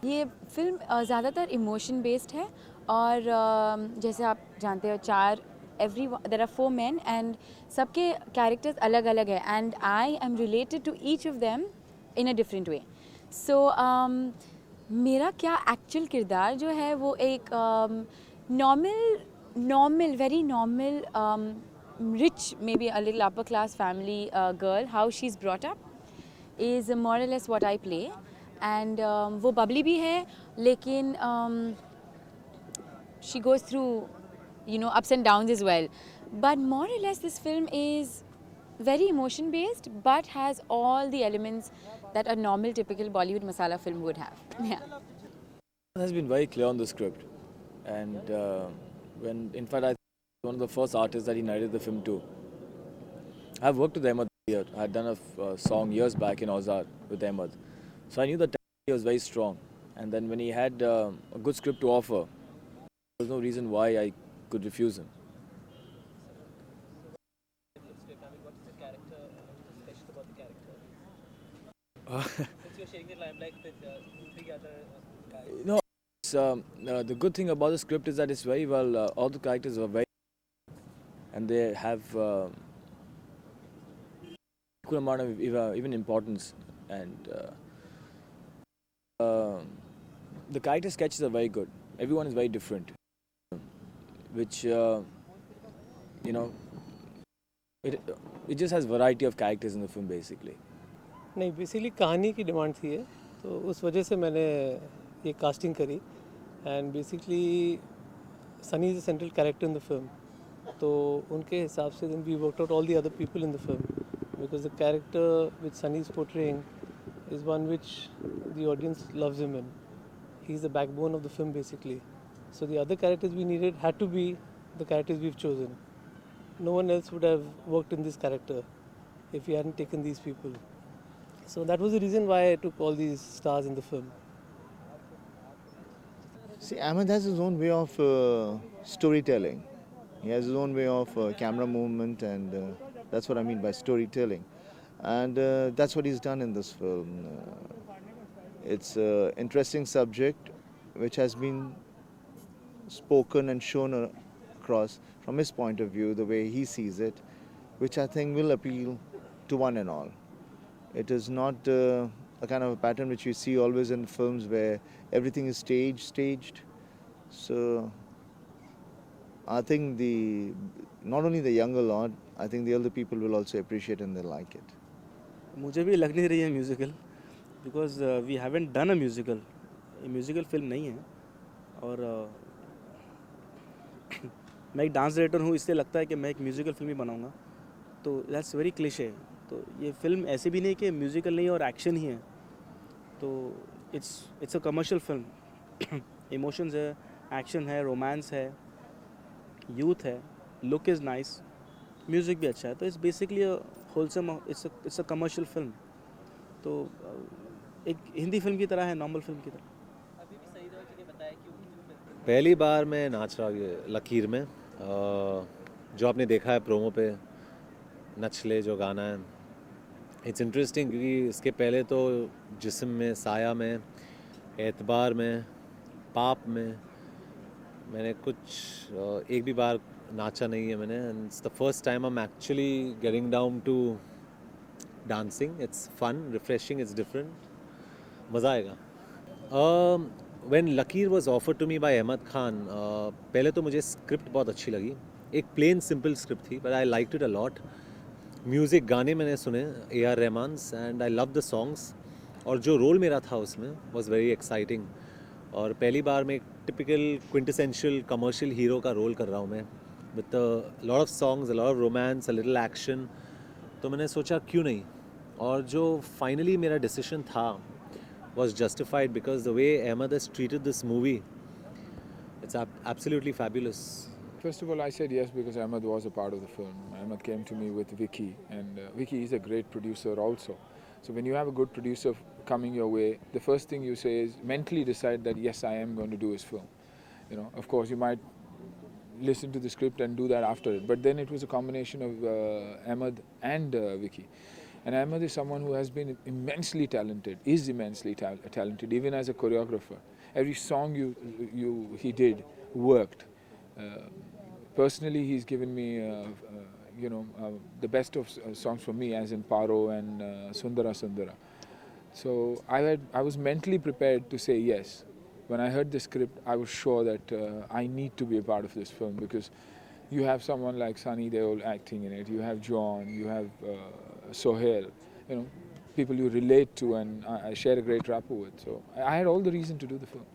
ये फ़िल्म ज़्यादातर emotion based है और जैसे आप जानते हो देर आर 4 men एंड सबके कैरेक्टर्स अलग अलग है and I am related to each of them in a different way so मेरा क्या एक्चुअल किरदार जो है वो एक normal very normal rich, maybe a little upper class family girl, how she's brought up is more or less what I play. And वो bubbly भी है, लेकिन she goes through, ups and downs as well. But more or less, this film is very emotion based, but has all the elements that a normal, typical Bollywood masala film would have. Yeah. Has been very clear on the script, and when in fact I one of the first artists that he narrated the film to. I've worked with Ahmed here. I had done a song years back in Ozar with Ahmed, so I knew that he was very strong. And then when he had a good script to offer, there was no reason why I could refuse him. No, the good thing about the script is that it's very well. All the characters are very, and they have equal amount of even importance, and the character sketches are very good. Everyone is very different, which you know it it just has variety of characters in the film basically. नहीं, basically कहानी की demand थी है, तो उस वजह से मैंने ये कास्टिंग करी and basically Sunny is a central character in the film, तो उनके हिसाब से then we worked out all the other people in the film because the character which Sunny is portraying is one which the audience loves him in. He's the backbone of the film basically. So the other characters we needed had to be the characters we've chosen. No one else would have worked in this character if we hadn't taken these people. So that was the reason why I took all these stars in the film. See, Ahmed has his own way of storytelling. He has his own way of camera movement, and that's what I mean by storytelling. And that's what he's done in this film. It's an interesting subject which has been spoken and shown across from his point of view, the way he sees it, which I think will appeal to one and all. It is not a kind of a pattern which you see always in films where everything is staged. So I think not only the younger lot, I think the older people will also appreciate and they like it. मुझे भी लग नहीं रही है musical because we haven't done a musical. ये musical film नहीं है और मैं एक डांस डायरेक्टर हूँ, इसलिए लगता है कि मैं एक म्यूज़िकल फिल्म ही बनाऊँगा, तो दैट्स वेरी क्लिशे. तो ये फिल्म ऐसी भी नहीं कि म्यूज़िकल नहीं और एक्शन ही है, तो it's a commercial film. Emotions है, एक्शन है, रोमांस है, यूथ है, लुक इज़ नाइस, म्यूज़िक भी अच्छा है, तो it's basically wholesome, it's a commercial film. तो एक हिंदी फिल्म की तरह है, नॉर्मल फिल्म की तरह. पहली बार मैं नाच रहा हूँ लकीर में, जो आपने देखा है प्रोमो पे नचले जो गाना है. इट्स इंटरेस्टिंग क्योंकि इसके पहले तो जिस्म में, साया में, एतबार में, पाप में मैंने कुछ एक भी बार नाचा नहीं है मैंने. And it's the first time I am actually getting down to dancing. It's fun, refreshing, it's different, मज़ा आएगा. When Lakeer was offered to me by Ahmed Khan, पहले तो मुझे स्क्रिप्ट बहुत अच्छी लगी. एक प्लेन सिंपल स्क्रिप्ट थी, but I liked it a lot. Music, गाने मैंने सुने AR Rahman's, and I love the songs. और जो रोल मेरा था उसमें वाज वेरी एक्साइटिंग. और पहली बार मैं एक टिपिकल क्विंटेसेंशियल कमर्शियल हीरो का रोल कर रहा हूँ मैं, with a lot of songs, a lot of romance, a little action. तो मैंने सोचा क्यों नहीं. और जो फाइनली मेरा डिसीजन था was justified because the way Ahmed has treated this movie, it's absolutely fabulous. First of all, I said yes because Ahmed was a part of the film. Ahmed came to me with Vicky, and Vicky is a great producer also. So when you have a good producer coming your way, the first thing you say is mentally decide that yes, I am going to do his film. Of course, you might listen to the script and do that after it. But then it was a combination of Ahmed and Vicky. And Ahmed is someone who has been immensely talented, is immensely talented, even as a choreographer. Every song he did worked. Personally, he's given me, the best of songs for me, as in Paro and Sundara Sundara. So I was mentally prepared to say yes. When I heard the script, I was sure that I need to be a part of this film, because you have someone like Sunny Deol acting in it. You have John. You have Sohail. People you relate to, and I share a great rapport with. So I had all the reason to do the film.